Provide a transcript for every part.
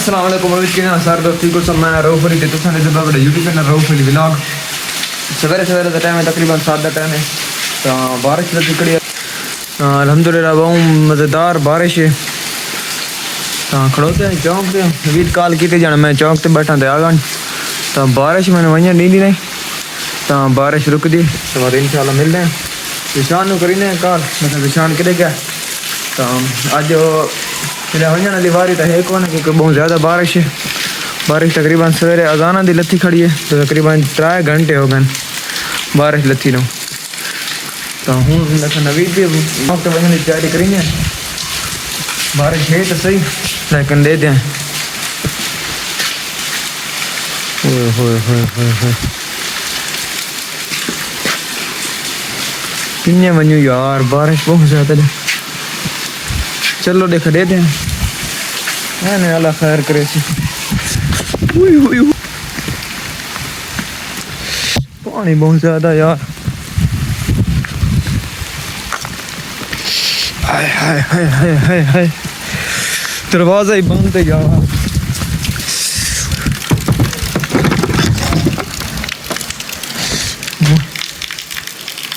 अस्सलाम वालेकुम सारे दोस्ती को सब मैं रऊफ अली ते तुसां दे बड़े YouTube channel Rauf Ali vlog सवेरे सवेरे का टाइम है तकरीबन 7 का टाइम है तो बारिश लगी कड़ी अल्हम्दुलिल्लाह बहुत मज़ेदार बारिश है तो खड़ोते हैं चौक से वीड कॉल की जाना मैं चौक से बैठा तो आ गया तो बारिश मैंने वहीं दी नहीं तो बारिश रुक दी तो बाद इंशाल्लाह मिलते हैं विशान करी ने कॉल मतलब विशान किधे गया तो अज वजन वाली बारी तो है कौन क्योंकि बहुत ज़्यादा बारिश है बारिश तकरीबन सवेरे अजाना दी लत्थी खड़ी है तो तकरीबन 3 घंटे हो गए बारिश लत्थी नो तो हूँ नवीद भी वक्त वजन की तैयारी करेंगे बारिश है तो सही लेकिन दे दें किन्ने वजू यार बारिश बहुत ज़्यादा है चलो देखो दे दें नहीं अल्लाह खैर करे पानी बहुत ज़्यादा यार हाय हाय हाय हाय हाय हाय दरवाज़ा ही बंद है यार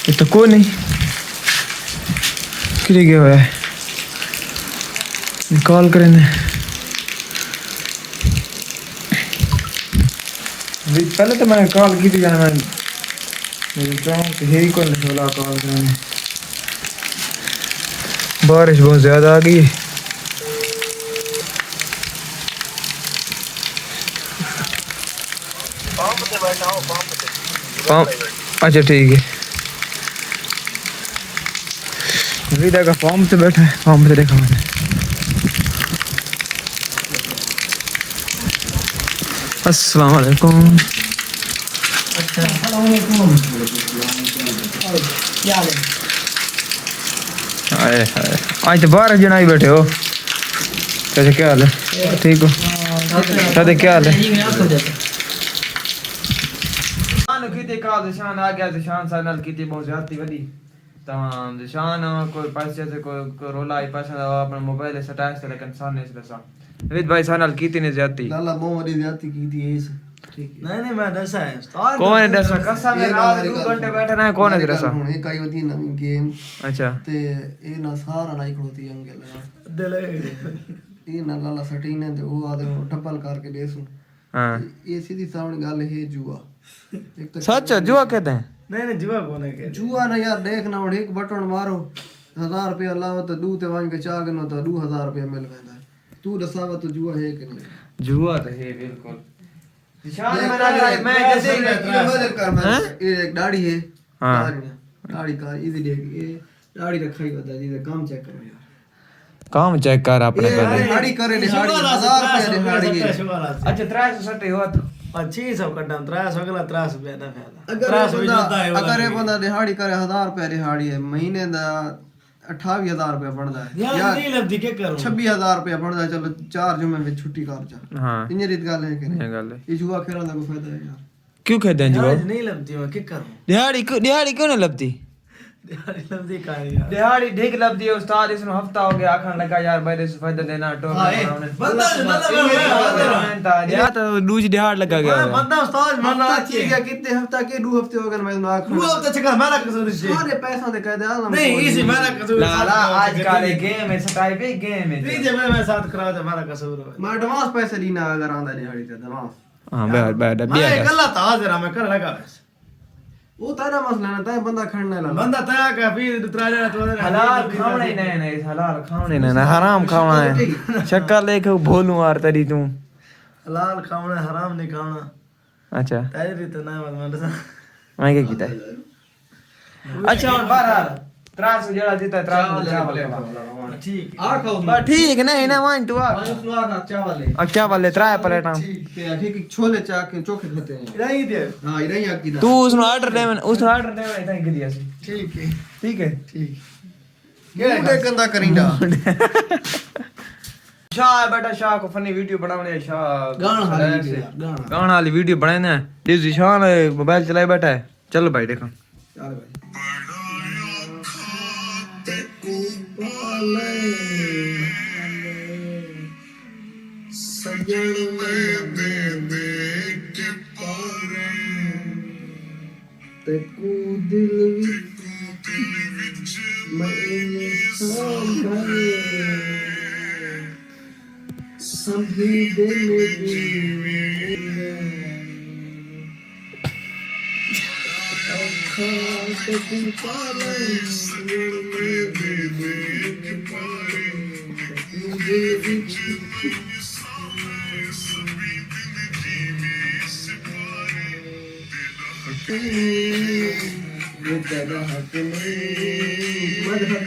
ये तो कोई नहीं किधर गया हुआ है कॉल करें पहले तो मैंने कॉल की थी जाना मैं ही कौन बोला कॉल करने बारिश बहुत ज़्यादा आ गई अच्छा ठीक है विदा का फॉर्म से बैठा है फॉर्म से देखा मैंने अस्सलाम वालेकुम हाय हाय आज तो 12 जना ही बैठे हो कैसे क्या हाल है ठीक हो सादे क्या हाल है शान आ गया शान साल की बहुत ज्यादा वडी तमाम शान कोई पैसे से कोई रोला ही पैसा अपना मोबाइल सटाया से लेकिन सामने से दसा विद भाई सानल की थी ने ज्यादा लाला मोहम्मद ज्यादा की थी इस ठीक है नहीं मैं दसा है कौन है दसा कसा में रात 2 घंटे बैठा ना कौन है दसा हुन एक आई होती नवीं गेम अच्छा ते ए ना सारा नहीं खड़ोती अंगल दिल ए ना लाला सटी ने ते वो आदे टपल करके देसू हां ये सीधी सामने गल है जुआ एक तो सच जुआ कहते हैं नहीं जुआ कौन है जुआ ना यार देखना और एक बटन मारो 1000 रुपया लाओ तो दू ते वांग के चागनो तो 2000 रुपया मिल गया तू दसावा तो जुआ है कि नहीं जुआ तो है बिल्कुल निशान बना मैं जैसे मदद कर मैं ये एक दाढ़ी है हां दाढ़ी का इजी देख ये दाढ़ी रखाई बता जी काम चेक करो यार काम चेक कर अपने पहले दाढ़ी करे दाढ़ी 1000 रुपए दाढ़ी अच्छा 360 हो तो 600 कटन 300 गला 300 रुपए ना फायदा अगर ये बंदा दिहाड़ी करे 1000 रुपए दिहाड़ी है महीने दा 28,000 रुपया बनता है यार नहीं लगदी के करो 26,000 रुपया बनता है चलो 4 जुमे में छुट्टी कर जा हां इन रीत गल है कि नहीं गल है ये जुआ खेलने का कोई फायदा है यार क्यों खेलते हैं जुआ नहीं लगती मैं क्या करूं दिहाड़ी क्यों नहीं लगती दिहाड़ी लगदी का यार दिहाड़ी ठीक लगदी है उस्ताद इसनु हफ्ता हो गया आखन लगा यार भाई से फायदा देना टोल बंदा यार तो दूज दिहाड़ लगा गया बंदा उस्ताद मरना ठीक है कितने हफ्ता के 2 हफ्ते हो गए मैं आखन 2 हफ्ते चक्कर मेरा कसूर है सारे पैसा दे कह दे नहीं इसी मेरा कसूर लाला आज का गेम है सटाई पे गेम है ठीक है मैं साथ करा दे मेरा कसूर है मैं एडवांस पैसे देना अगर आंदा दिहाड़ी ते एडवांस हां बैठ मैं गलत हाजिर मैं कर लगा बस वो तारा मसला ना ताए बंदा खड़ने लगा बंदा ताया का फिर त्राजा तो हलाल खावणे नहीं हलाल खावणे नहीं हराम खावना है शक्कर लेके भोलू मार तरी तू हलाल खावणे हराम नहीं खावना अच्छा तेरी तो ना मैं क्या कीता अच्छा बाहर 300 जड़ा देता 300 चावल ठीक आ खाओ ठीक नहीं ना वन टू आ चावल अच्छा वाले 3 प्लेटा ठीक छोले चोखे खाते हैं इधर दे हां इधर आकी तू उसनो ऑर्डर दे उसनो ऑर्डर दे इधर के दिया ठीक है केड़ा गंदा करिंदा शाह बेटा शाह को फनी वीडियो बनाने है शाह गाना वाली वीडियो बनाने है दिस शान मोबाइल चलाए बैठा है चलो भाई देखो चल भाई ਤੈਨੂੰ ਦਿਲ ਵਿੱਚ ਮੈਂ ਸੰਭਾਲੇ ਸੰਭੀ ਦੇ ਮੇਰੀ ਅੱਖਾਂ ਤੇ ਪਾਲੇ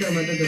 मदद